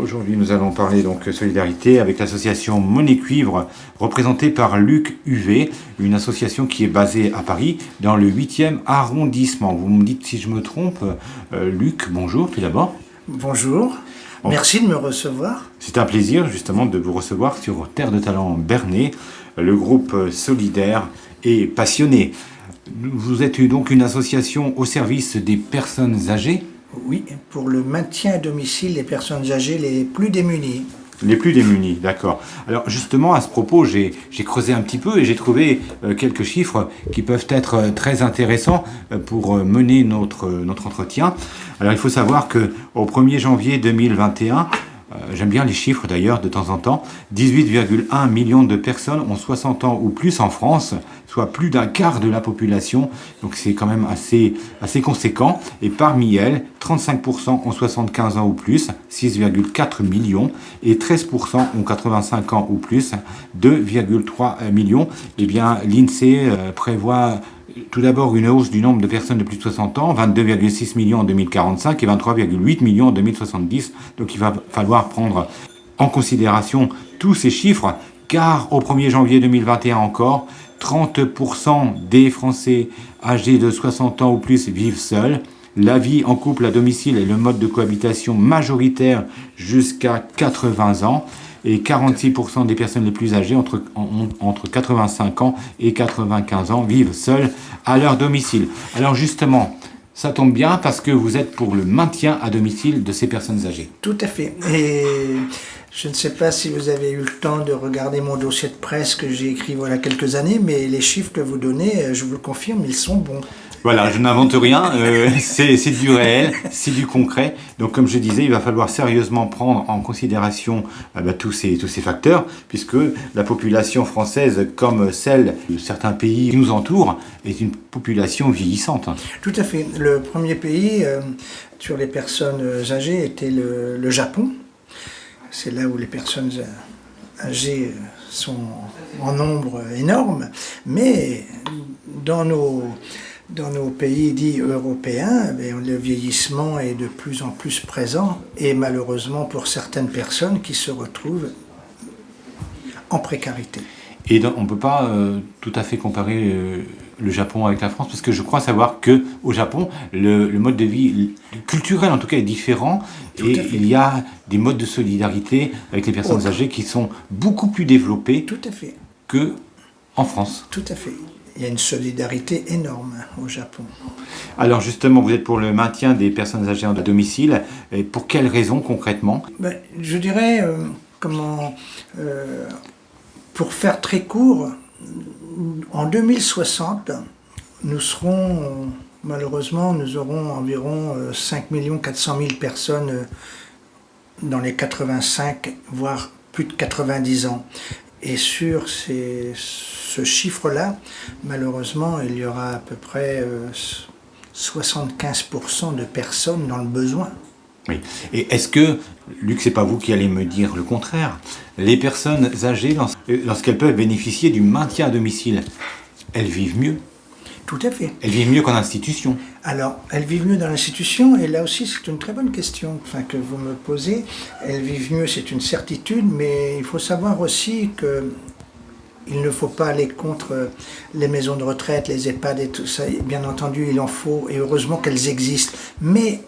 Aujourd'hui, nous allons parler donc solidarité avec l'association Monnaie Cuivre, représentée par Luc Huvet, une association qui est basée à Paris, dans le 8e arrondissement. Vous me dites si je me trompe. Luc, bonjour tout d'abord. Bonjour, merci de me recevoir. C'est un plaisir justement de vous recevoir sur Terre de Talent Bernay, le groupe solidaire et passionné. Vous êtes donc une association au service des personnes âgées ? Oui, pour le maintien à domicile des personnes âgées les plus démunies. Les plus démunis, d'accord. Alors justement, à ce propos, j'ai creusé un petit peu et j'ai trouvé quelques chiffres qui peuvent être très intéressants pour mener notre entretien. Alors il faut savoir qu'au 1er janvier 2021, j'aime bien les chiffres d'ailleurs de temps en temps, 18,1 millions de personnes ont 60 ans ou plus en France, soit plus d'un quart de la population, donc c'est quand même assez conséquent. Et parmi elles, 35% ont 75 ans ou plus, 6,4 millions, et 13% ont 85 ans ou plus, 2,3 millions. Eh bien, l'INSEE prévoit tout d'abord une hausse du nombre de personnes de plus de 60 ans, 22,6 millions en 2045 et 23,8 millions en 2070. Donc il va falloir prendre en considération tous ces chiffres, car au 1er janvier 2021 encore, 30% des Français âgés de 60 ans ou plus vivent seuls. La vie en couple à domicile est le mode de cohabitation majoritaire jusqu'à 80 ans. Et 46% des personnes les plus âgées, entre 85 ans et 95 ans, vivent seules à leur domicile. Alors justement, ça tombe bien parce que vous êtes pour le maintien à domicile de ces personnes âgées. Tout à fait. Et je ne sais pas si vous avez eu le temps de regarder mon dossier de presse que j'ai écrit voilà quelques années, mais les chiffres que vous donnez, je vous le confirme, ils sont bons. Voilà, je n'invente rien, c'est du réel, c'est du concret. Donc comme je disais, il va falloir sérieusement prendre en considération tous ces facteurs, puisque la population française, comme celle de certains pays qui nous entourent, est une population vieillissante. Tout à fait. Le premier pays sur les personnes âgées était le Japon. C'est là où les personnes âgées sont en nombre énorme, mais dans nos pays dits européens, le vieillissement est de plus en plus présent et malheureusement pour certaines personnes qui se retrouvent en précarité. Et on ne peut pas tout à fait comparer le Japon avec la France, parce que je crois savoir qu'au Japon, le mode de vie culturel en tout cas est différent, et il y a des modes de solidarité avec les personnes âgées qui sont beaucoup plus développés qu'en France. Tout à fait. Il y a une solidarité énorme au Japon. Alors justement, vous êtes pour le maintien des personnes âgées à domicile. Et pour quelles raisons concrètement ? Je dirais, pour faire très court, en 2060, nous aurons environ 5 400 000 personnes dans les 85, voire plus de 90 ans. Et sur ce chiffre-là, malheureusement, il y aura à peu près 75% de personnes dans le besoin. Oui. Et est-ce que, Luc, c'est pas vous qui allez me dire le contraire, les personnes âgées, lorsqu'elles peuvent bénéficier du maintien à domicile, elles vivent mieux ? Tout à fait. Elles vivent mieux qu'en institution. Alors, elles vivent mieux dans l'institution, et là aussi c'est une très bonne question que vous me posez. Elles vivent mieux, c'est une certitude, mais il faut savoir aussi qu'il ne faut pas aller contre les maisons de retraite, les EHPAD et tout ça. Bien entendu, il en faut, et heureusement qu'elles existent. Mais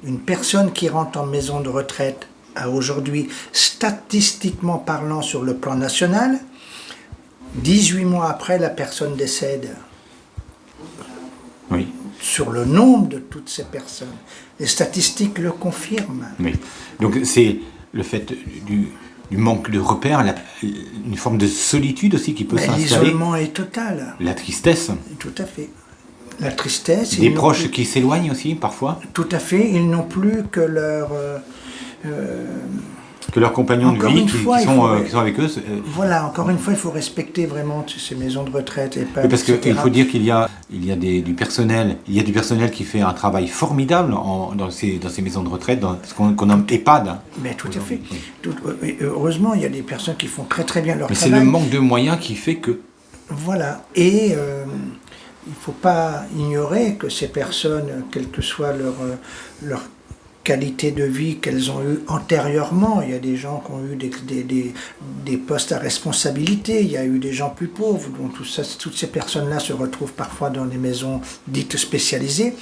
une personne qui rentre en maison de retraite a aujourd'hui, statistiquement parlant sur le plan national, 18 mois après, la personne décède. Oui. Sur le nombre de toutes ces personnes. Les statistiques le confirment. Oui. Donc c'est le fait du manque de repères, une forme de solitude aussi qui peut s'installer. L'isolement est total. La tristesse. Tout à fait. La tristesse. Des proches qui s'éloignent aussi parfois. Tout à fait. Ils n'ont plus que leurs compagnons de vie qui sont avec eux. Voilà, encore une fois, il faut respecter vraiment ces maisons de retraite. Et pas, parce qu'il faut dire qu'il y a du personnel, qui fait un travail formidable dans ces maisons de retraite, dans ce qu'on nomme EHPAD. Mais tout à fait. Heureusement, il y a des personnes qui font très très bien leur travail. Mais c'est le manque de moyens qui fait que... Voilà. Et il ne faut pas ignorer que ces personnes, quel que soit leur qualité de vie qu'elles ont eu antérieurement. Il y a des gens qui ont eu des postes à responsabilité, il y a eu des gens plus pauvres, donc toutes ces personnes-là se retrouvent parfois dans des maisons dites spécialisées.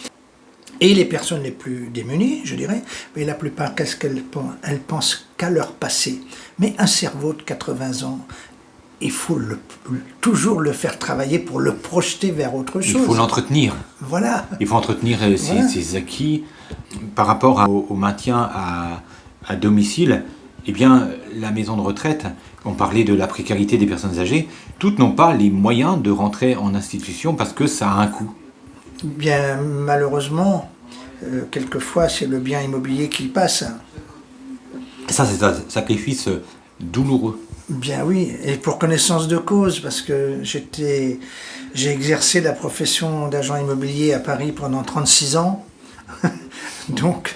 Et les personnes les plus démunies, je dirais, mais la plupart, qu'est-ce qu'elles pensent? Elles pensent qu'à leur passé. Mais un cerveau de 80 ans, il faut toujours le faire travailler pour le projeter vers autre chose. Il faut l'entretenir. Voilà. Il faut entretenir ses acquis par rapport au maintien à domicile. Eh bien, la maison de retraite, on parlait de la précarité des personnes âgées, toutes n'ont pas les moyens de rentrer en institution parce que ça a un coût. Bien, malheureusement, quelquefois, c'est le bien immobilier qui passe. Ça, c'est un sacrifice douloureux. Bien oui, et pour connaissance de cause, parce que j'ai exercé la profession d'agent immobilier à Paris pendant 36 ans. Donc,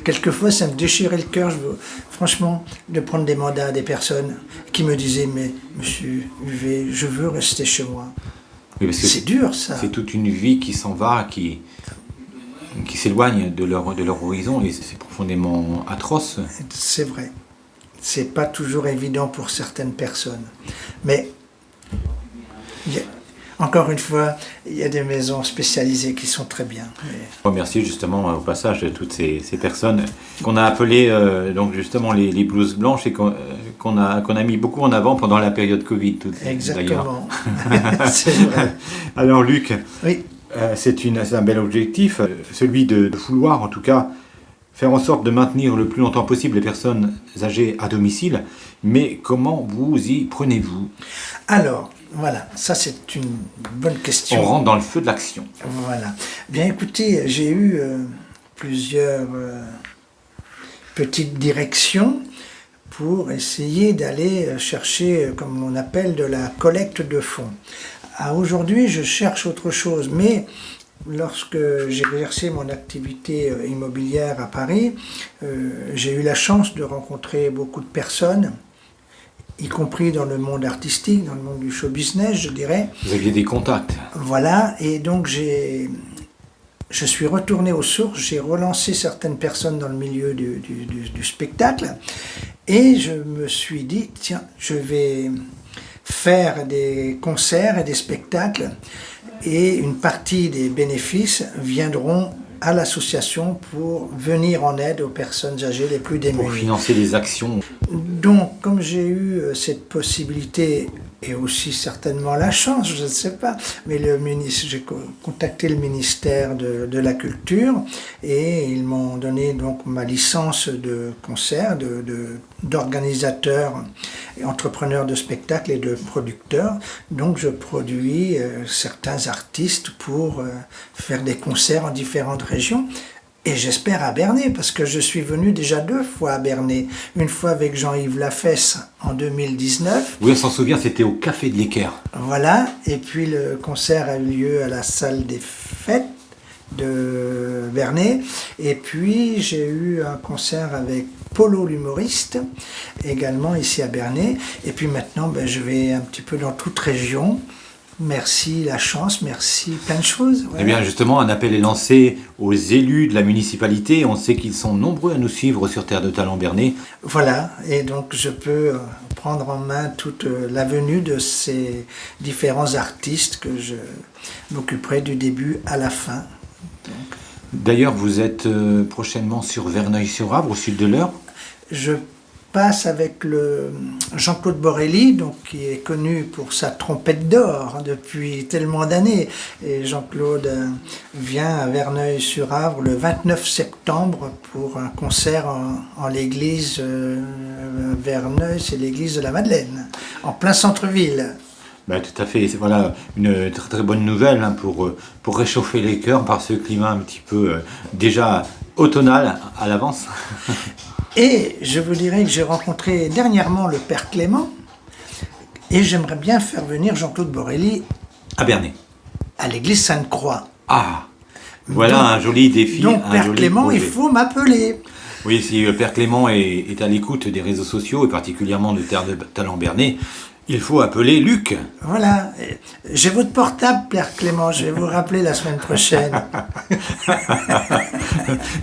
quelquefois, ça me déchirait le cœur, franchement, de prendre des mandats à des personnes qui me disaient « Mais, monsieur Huvet, je veux rester chez moi ». Oui, parce que c'est dur, ça. C'est toute une vie qui s'en va, qui s'éloigne de leur horizon, et c'est profondément atroce. C'est vrai. C'est pas toujours évident pour certaines personnes. Mais, encore une fois, il y a des maisons spécialisées qui sont très bien. Je remercie justement au passage toutes ces personnes qu'on a appelées donc justement les blouses blanches et qu'on a mis beaucoup en avant pendant la période Covid. Exactement. C'est vrai. Alors Luc, oui. C'est un bel objectif, celui de vouloir en tout cas faire en sorte de maintenir le plus longtemps possible les personnes âgées à domicile, mais comment vous y prenez-vous? Alors, voilà, ça c'est une bonne question. On rentre dans le feu de l'action. Voilà. Bien écoutez, j'ai eu plusieurs petites directions pour essayer d'aller chercher, comme on appelle, de la collecte de fonds. Aujourd'hui, je cherche autre chose, mais lorsque j'ai exercé mon activité immobilière à Paris, j'ai eu la chance de rencontrer beaucoup de personnes, y compris dans le monde artistique, dans le monde du show business, je dirais. Vous aviez des contacts. Voilà, et donc je suis retourné aux sources, j'ai relancé certaines personnes dans le milieu du spectacle, et je me suis dit, tiens, je vais faire des concerts et des spectacles, et une partie des bénéfices viendront à l'association pour venir en aide aux personnes âgées les plus démunies. Pour financer des actions. Donc, comme j'ai eu cette possibilité, et aussi certainement la chance, je ne sais pas, mais j'ai contacté le ministère de la Culture et ils m'ont donné donc ma licence de concert, d'organisateur, entrepreneur de spectacle et de producteur. Donc je produis certains artistes pour faire des concerts en différentes régions. Et j'espère à Bernay, parce que je suis venu déjà 2 fois à Bernay. Une fois avec Jean-Yves Lafesse en 2019. Oui, on s'en souvient, c'était au Café de l'Équerre. Voilà, et puis le concert a eu lieu à la salle des fêtes de Bernay. Et puis j'ai eu un concert avec Polo l'humoriste, également ici à Bernay. Et puis maintenant, je vais un petit peu dans toute région. Merci la chance, merci plein de choses. Ouais. Eh bien justement, un appel est lancé aux élus de la municipalité. On sait qu'ils sont nombreux à nous suivre sur Terre de Talent Bernay. Voilà, et donc je peux prendre en main toute la venue de ces différents artistes que je m'occuperai du début à la fin. Donc, d'ailleurs, vous êtes prochainement sur Verneuil-sur-Avre, au sud de l'Eure. Je passe avec le Jean-Claude Borelli, donc, qui est connu pour sa trompette d'or depuis tellement d'années. Et Jean-Claude vient à Verneuil-sur-Avre le 29 septembre pour un concert en l'église Verneuil, c'est l'église de la Madeleine, en plein centre-ville. Ben, tout à fait, c'est voilà, une très, très bonne nouvelle pour réchauffer les cœurs par ce climat un petit peu déjà automnal à l'avance. Et je vous dirais que j'ai rencontré dernièrement le père Clément et j'aimerais bien faire venir Jean-Claude Borelli à Bernay, à l'église Sainte-Croix. Ah, voilà donc, un joli défi. Donc père Clément, projet. Il faut m'appeler. Oui, si le père Clément est à l'écoute des réseaux sociaux et particulièrement de Terre de Talent Bernay, Il faut appeler Luc. Voilà. J'ai votre portable, Père Clément, je vais vous rappeler la semaine prochaine.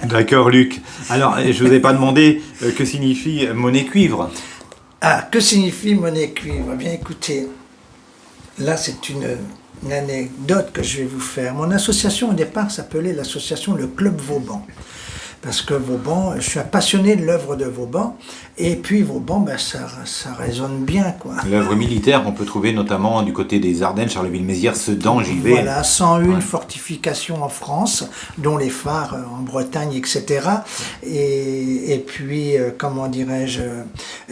D'accord, Luc. Alors, je vous ai pas demandé que signifie monnaie cuivre. Ah, que signifie monnaie cuivre? Eh bien, écoutez, là, c'est une anecdote que je vais vous faire. Mon association, au départ, s'appelait l'association Le Club Vauban. Parce que Vauban, je suis un passionné de l'œuvre de Vauban. Et puis Vauban, ben, ça résonne bien, quoi. L'œuvre militaire qu'on peut trouver notamment du côté des Ardennes, Charleville-Mézières, Sedan, Givet. Voilà, 101 fortifications en France, dont les phares en Bretagne, etc. Et puis, comment dirais-je,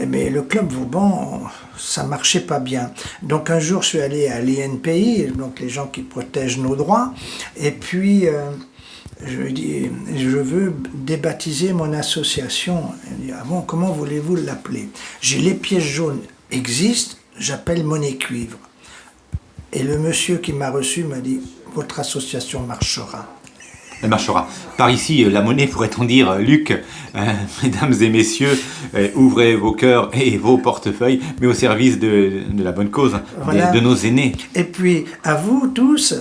mais le club Vauban, ça marchait pas bien. Donc un jour, je suis allé à l'INPI, donc les gens qui protègent nos droits, et puis je lui dis, je veux débaptiser mon association. Il dit, ah bon, comment voulez-vous l'appeler? J'ai les pièces jaunes existent, j'appelle monnaie cuivre. Et le monsieur qui m'a reçu m'a dit, votre association marchera. Elle marchera. Par ici, la monnaie, pourrait-on dire, Luc, mesdames et messieurs, ouvrez vos cœurs et vos portefeuilles, mais au service de la bonne cause, Voilà. de nos aînés. Et puis, à vous tous,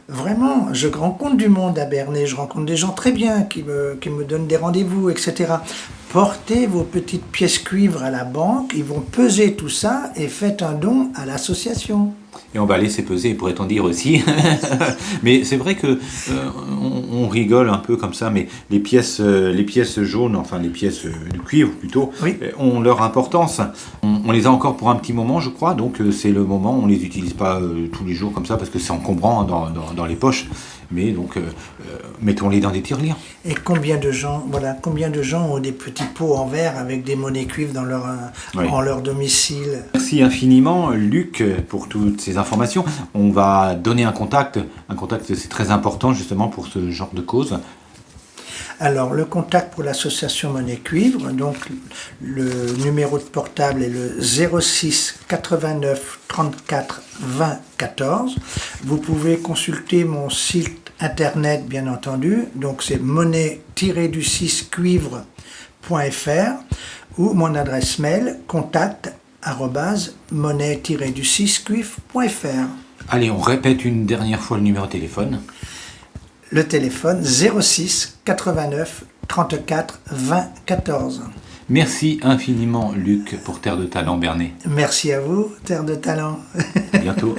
vraiment, je rencontre du monde à Bernay, je rencontre des gens très bien qui me donnent des rendez-vous, etc. Portez vos petites pièces cuivre à la banque, ils vont peser tout ça et faites un don à l'association. Et emballer, c'est peser, pourrait-on dire aussi. Mais c'est vrai que on rigole un peu comme ça, mais les pièces jaunes, enfin les pièces de cuivre plutôt, Oui. ont leur importance. On les a encore pour un petit moment, je crois, donc c'est le moment. On les utilise pas tous les jours comme ça parce que c'est encombrant dans les poches. Mais donc, mettons-les dans des tirelires. Et combien de gens ont des petits pots en verre avec des monnaies cuivre dans Oui. en leur domicile? Merci infiniment, Luc, pour toutes ces informations. On va donner un contact. Un contact, c'est très important justement pour ce genre de cause. Alors, le contact pour l'association Monnaie Cuivre, donc le numéro de portable est le 06 89 34 20 14. Vous pouvez consulter mon site internet, bien entendu, donc c'est monnaie-du-6cuivre.fr ou mon adresse mail contact@monnaie-du-6cuivre.fr. Allez, on répète une dernière fois le numéro de téléphone. Le téléphone 06 89 34 20 14. Merci infiniment, Luc, pour Terre de Talent, Bernay. Merci à vous, Terre de Talent. À bientôt.